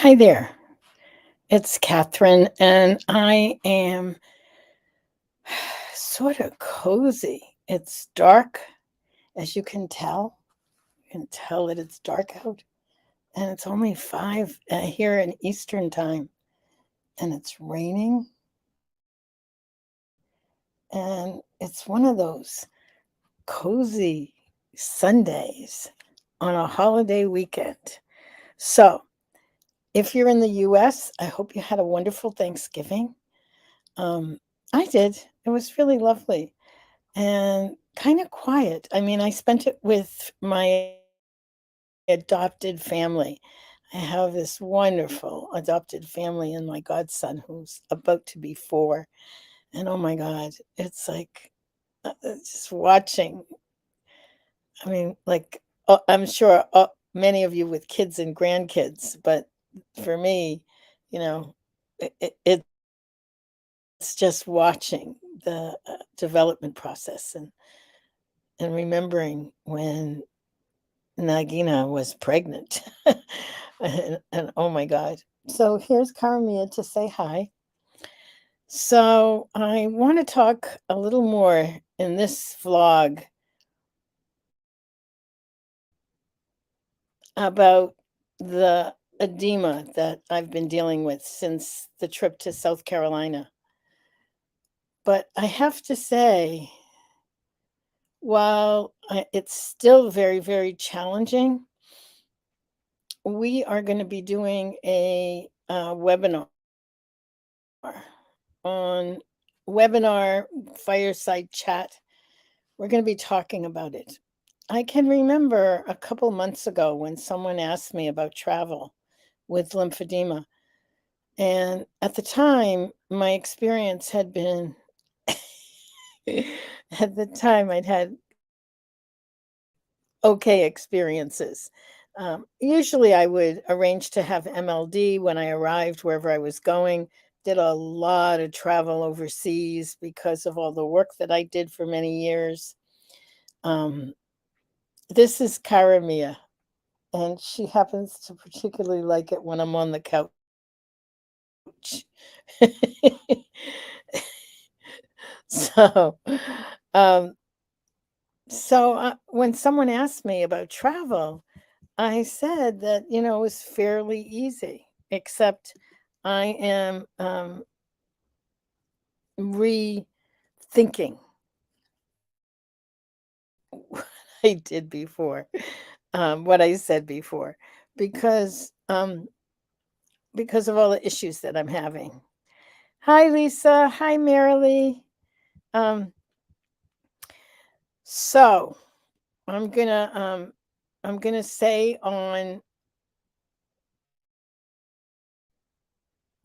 Hi there. It's Catherine, and I am sort of cozy. It's dark, as you can tell. You can tell that it's dark out, and it's only 5 here in Eastern time, and it's raining. And it's one of those cozy Sundays on a holiday weekend. So, if you're in the US, I hope you had a wonderful Thanksgiving. Um, I did. It was really lovely. And kind of quiet. I mean, I spent it with my adopted family. I have this wonderful adopted family and my godson who's about to be 4. And oh my God, it's like just watching. I mean, like, I'm sure many of you with kids and grandkids, but for me, you know, it's just watching the development process and remembering when Nagina was pregnant. And oh my God. So here's Karamia to say hi. So I want to talk a little more in this vlog about the edema that I've been dealing with since the trip to South Carolina. But I have to say, while it's still very, very challenging, we are going to be doing a webinar on webinar fireside chat. We're going to be talking about it. I can remember a couple months ago when someone asked me about travel with lymphedema. And at the time, my experience had been, at the time, I'd had okay experiences. Usually, I would arrange to have MLD when I arrived wherever I was going. Did a lot of travel overseas because of all the work that I did for many years. Um, this is Karamia, and she happens to particularly like it when I'm on the couch. so, um, so when someone asked me about travel, I said that, it was fairly easy, except I am rethinking what I did before, what I said before, because because of all the issues that I'm having. Hi, Lisa. Hi, Marilee. Um, so I'm gonna say on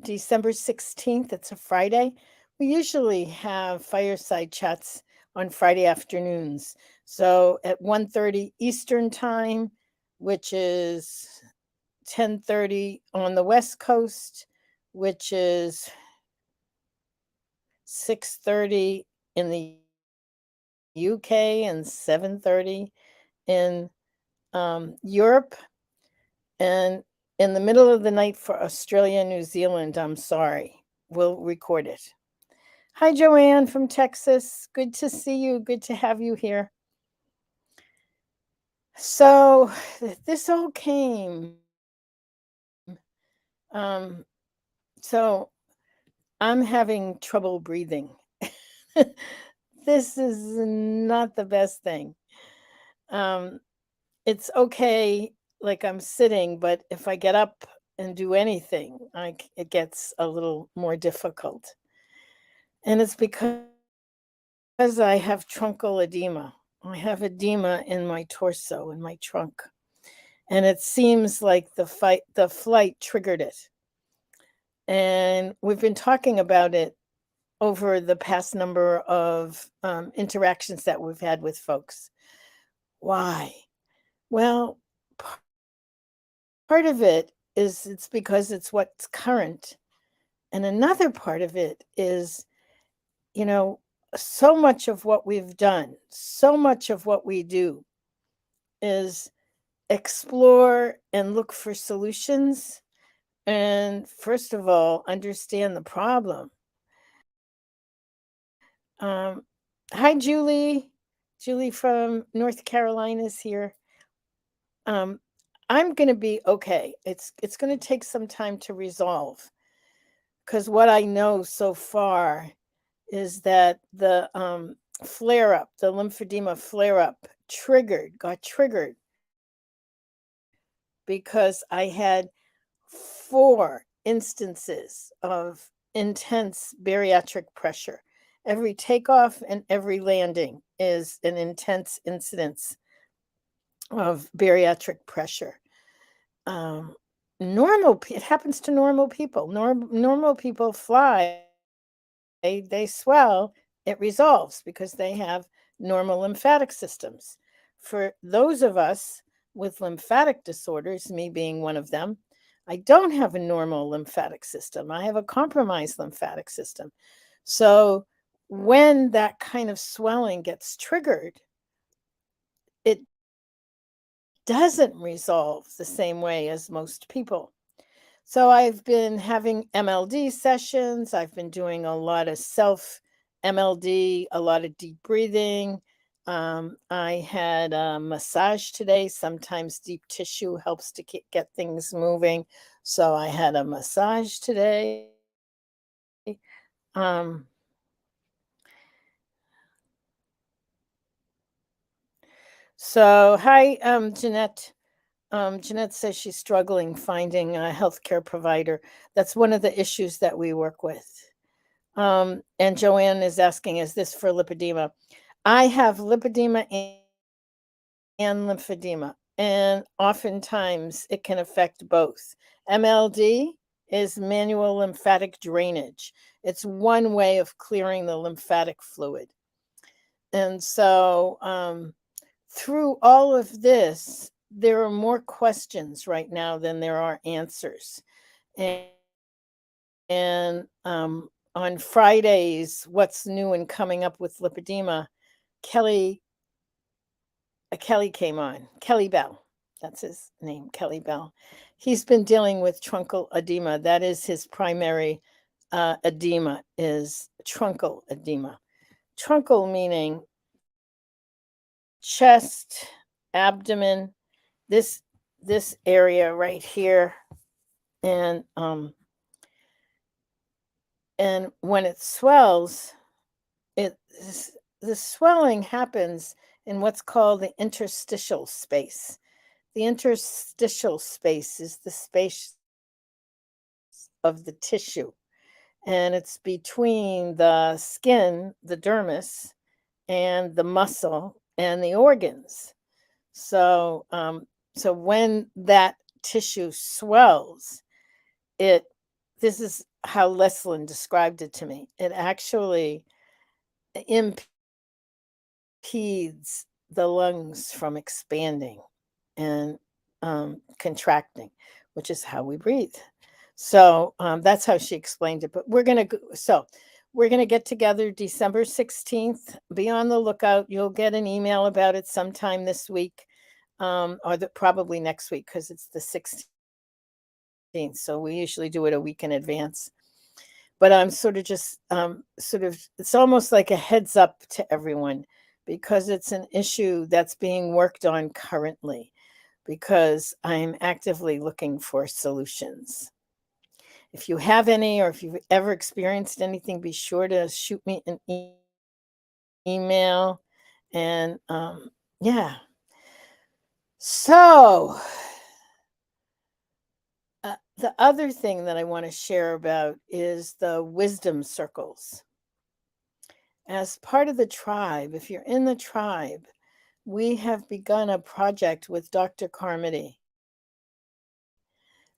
December 16th, it's a Friday. We usually have fireside chats on Friday afternoons. So at 1:30 Eastern time, which is 10:30 on the West Coast, which is 6:30 in the UK and 7:30 in Europe, and in the middle of the night for Australia and New Zealand. I'm sorry. We'll record it. Hi, Joanne from Texas. Good to see you. Good to have you here. So, this all came. Um, so, I'm having trouble breathing. This is not the best thing. Um, it's okay, like I'm sitting, but if I get up and do anything, it gets a little more difficult. And it's because I have truncal edema. I have edema in my torso, in my trunk. And it seems like the flight triggered it. And we've been talking about it over the past number of interactions that we've had with folks. Why? Well, part of it is it's because it's what's current. And another part of it is, you know, so much of what we've done, so much of what we do is explore and look for solutions and first of all, understand the problem. Um, Hi, Julie. Julie from North Carolina is here. Um, I'm going to be okay. It's going to take some time to resolve because what I know so far is that the flare up, the lymphedema flare up, got triggered because I had 4 instances of intense bariatric pressure. Every takeoff and every landing is an intense incidence of bariatric pressure. Um, it happens to normal people. Normal people fly, they swell, it resolves because they have normal lymphatic systems. For those of us with lymphatic disorders, me being one of them, I don't have a normal lymphatic system. I have a compromised lymphatic system. So when that kind of swelling gets triggered, it doesn't resolve the same way as most people. So I've been having MLD sessions. I've been doing a lot of self MLD, a lot of deep breathing. I had a massage today. Sometimes deep tissue helps to get things moving. So I had a massage today. Um, so, hi, Jeanette. Jeanette says she's struggling finding a healthcare provider. That's one of the issues that we work with. And Joanne is asking, is this for lipedema? I have lipedema and lymphedema, and oftentimes it can affect both. MLD is manual lymphatic drainage. It's one way of clearing the lymphatic fluid. And so, through all of this, there are more questions right now than there are answers. And on Fridays, what's new and coming up with lipedema? Kelly Kelly came on. Kelly Bell, that's his name, Kelly Bell. He's been dealing with truncal edema. That is his primary edema, is truncal edema. Truncal meaning chest, abdomen, this this area right here, and when it swells, it the swelling happens in what's called the interstitial space. The interstitial space is the space of the tissue, and it's between the skin, the dermis, and the muscle and the organs. So, so when that tissue swells, it this is how Leslin described it to me. It actually impedes the lungs from expanding and contracting, which is how we breathe. So that's how she explained it. But we're gonna get together December 16th. Be on the lookout. You'll get an email about it sometime this week, probably next week because it's the 16th. So we usually do it a week in advance. But I'm sort of just it's almost like a heads up to everyone because it's an issue that's being worked on currently because I'm actively looking for solutions. If you have any, or if you've ever experienced anything, be sure to shoot me an email. And yeah. So, the other thing that I want to share about is the wisdom circles. As part of the tribe, if you're in the tribe, we have begun a project with Dr. Carmody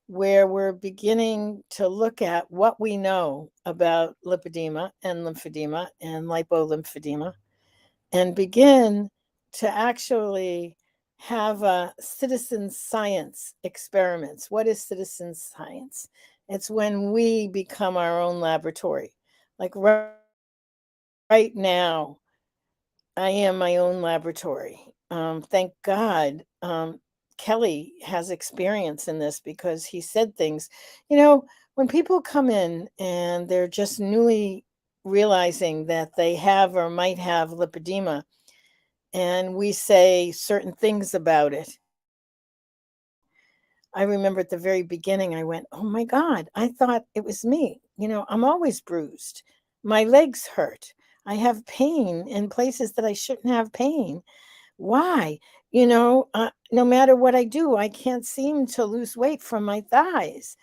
where we're beginning to look at what we know about lipedema and lymphedema and lipolymphedema and begin to actually have a citizen science experiments. What is citizen science? It's when we become our own laboratory. Like right now, I am my own laboratory. Thank God. Kelly has experience in this because he said things, you know, when people come in and they're just newly realizing that they have or might have lipedema, and we say certain things about it. I remember at the very beginning, I went, oh my God, I thought it was me. You know, I'm always bruised. My legs hurt. I have pain in places that I shouldn't have pain. Why? No matter what I do, I can't seem to lose weight from my thighs.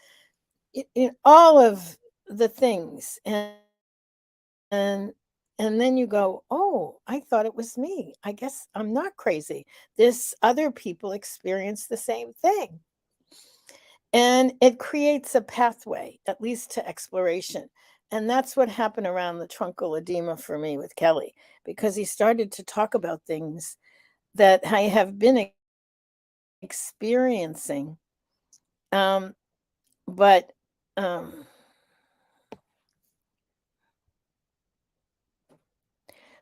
All of the things. And and then you go, oh, I thought it was me. I guess I'm not crazy. This other people experience the same thing. And it creates a pathway, at least to exploration. And that's what happened around the truncal edema for me with Kelly, because he started to talk about things that I have been experiencing. Um, but um,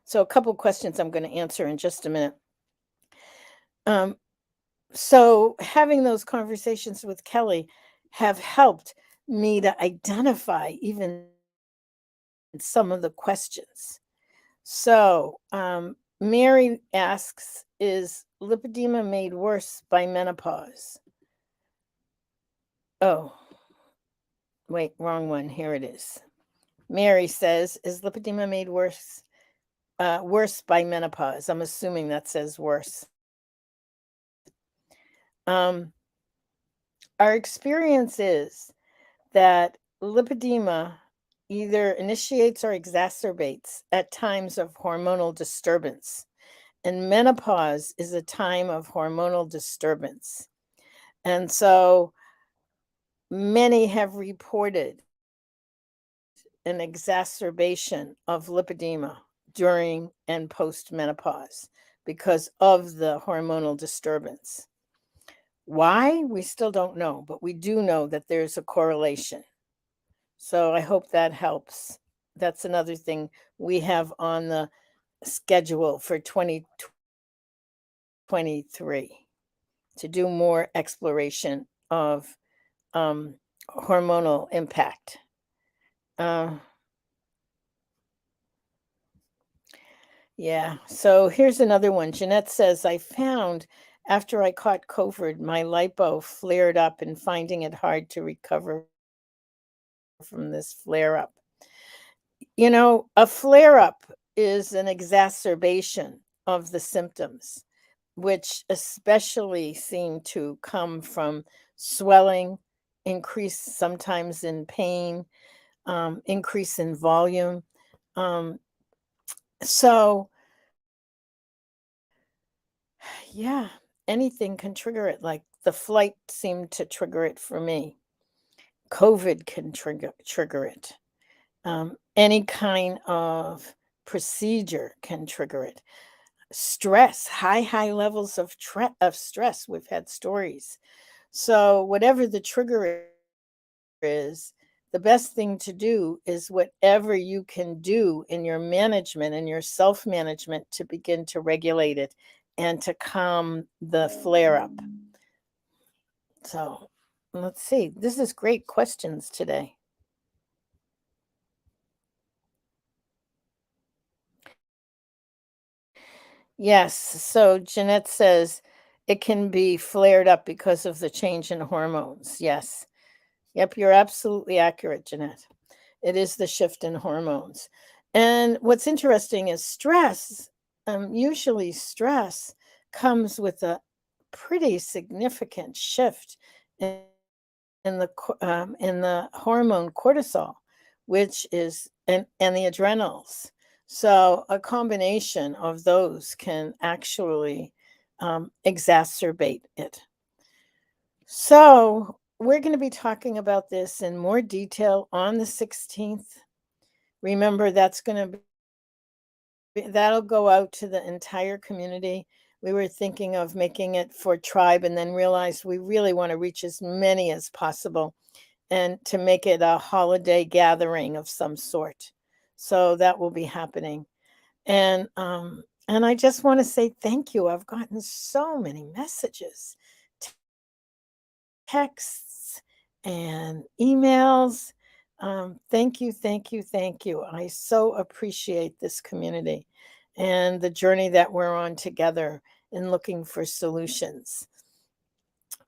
so a couple questions I'm going to answer in just a minute. Um, so having those conversations with Kelly have helped me to identify even some of the questions. So Mary asks, is lipedema made worse by menopause? Oh, wait, wrong one. Here it is. Mary says, is lipedema made worse by menopause? I'm assuming that says worse. Our experience is that lipedema either initiates or exacerbates at times of hormonal disturbance. And menopause is a time of hormonal disturbance. And so many have reported an exacerbation of lipedema during and post menopause because of the hormonal disturbance. Why? We still don't know, but we do know that there's a correlation. So I hope that helps. That's another thing we have on the schedule for 2023 to do more exploration of hormonal impact. Yeah. So here's another one. Jeanette says, I found after I caught COVID, my lipo flared up and finding it hard to recover from this flare up. A flare up is an exacerbation of the symptoms, which especially seem to come from swelling, increase sometimes in pain, increase in volume. So, yeah, anything can trigger it. Like the flight seemed to trigger it for me. COVID can trigger it. Any kind of procedure can trigger it. Stress, high levels of stress. We've had stories. So whatever the trigger is, the best thing to do is whatever you can do in your management and your self-management to begin to regulate it and to calm the flare up. So let's see. This is great questions today. Yes. So Jeanette says it can be flared up because of the change in hormones. Yes. Yep. You're absolutely accurate, Jeanette. It is the shift in hormones. And what's interesting is stress. Usually, stress comes with a pretty significant shift in the hormone cortisol, which is and the adrenals. So a combination of those can actually exacerbate it. So we're going to be talking about this in more detail on the 16th. Remember, that'll go out to the entire community. We were thinking of making it for tribe and then realized we really want to reach as many as possible and to make it a holiday gathering of some sort. So that will be happening. And I just want to say thank you. I've gotten so many messages texts and emails. Thank you, thank you, thank you. I so appreciate this community and the journey that we're on together in looking for solutions.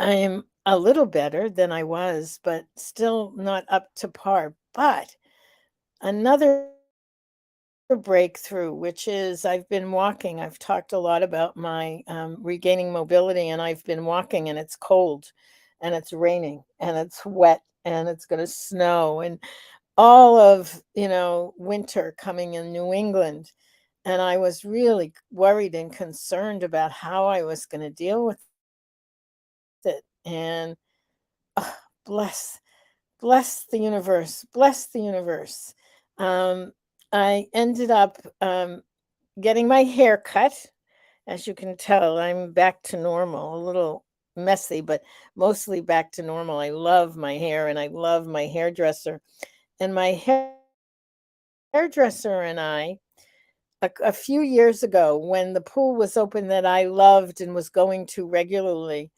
I'm a little better than I was, but still not up to par. But another breakthrough, which is I've been walking. I've talked a lot about my regaining mobility, and I've been walking, and it's cold, and it's raining, and it's wet, and it's going to snow, and all of winter coming in New England. And I was really worried and concerned about how I was going to deal with it. And ah, bless bless the universe, bless the universe. Um, I ended up getting my hair cut. As you can tell, I'm back to normal, a little messy, but mostly back to normal. I love my hair and I love my hairdresser. And my hairdresser and I, a few years ago, when the pool was open that I loved and was going to regularly,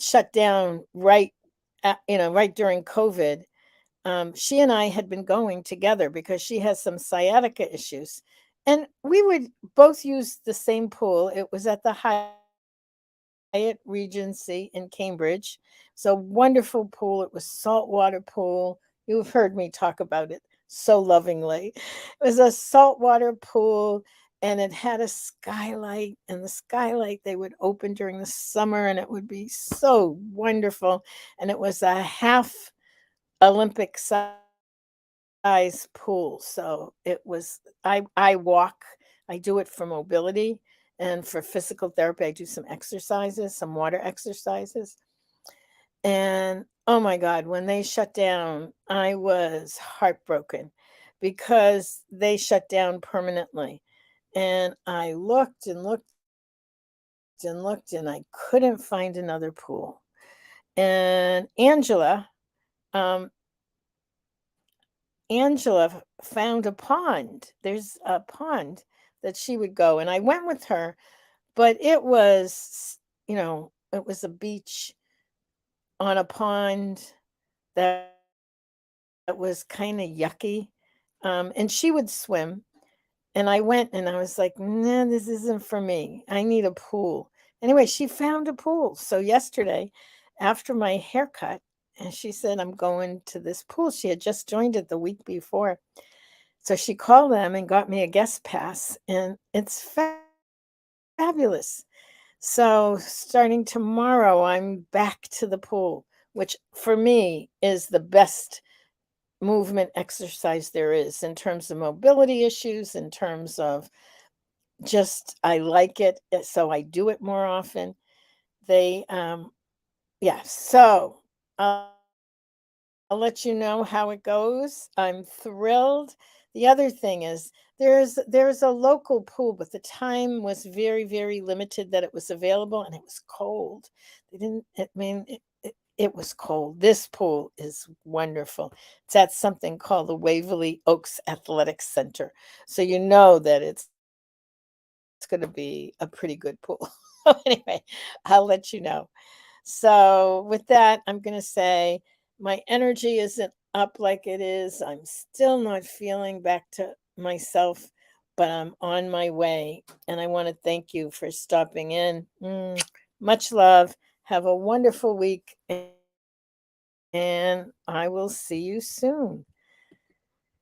shut down right during COVID. She and I had been going together because she has some sciatica issues. And we would both use the same pool. It was at the Hyatt Regency in Cambridge. It's a wonderful pool. It was saltwater pool. You've heard me talk about it so lovingly. It was a saltwater pool and it had a skylight, and the skylight they would open during the summer and it would be so wonderful. And it was a half Olympic size pool. So it was I walk, I do it for mobility and for physical therapy. I do some exercises, some water exercises. And oh my God, when they shut down, I was heartbroken because they shut down permanently. And I looked and looked and looked and I couldn't find another pool. And um, Angela found a pond. There's a pond that she would go, and I went with her, but it was a beach on a pond that was kind of yucky. And she would swim, and I went and I was like, nah, this isn't for me. I need a pool. Anyway, she found a pool. So yesterday, after my haircut, and she said, I'm going to this pool. She had just joined it the week before. So she called them and got me a guest pass, and it's fabulous. So starting tomorrow, I'm back to the pool, which for me is the best movement exercise there is in terms of mobility issues, in terms of just I like it, so I do it more often. They, yeah. So I'll let you know how it goes. I'm thrilled. The other thing is there's a local pool, but the time was very, very limited that it was available and it was cold. They didn't, I mean, it was cold. This pool is wonderful. It's at something called the Waverly Oaks Athletic Center. So you know that it's going to be a pretty good pool. Anyway, I'll let you know. So, with that, I'm going to say my energy isn't up like it is. I'm still not feeling back to myself, but I'm on my way. And I want to thank you for stopping in. Much love. Have a wonderful week. And I will see you soon.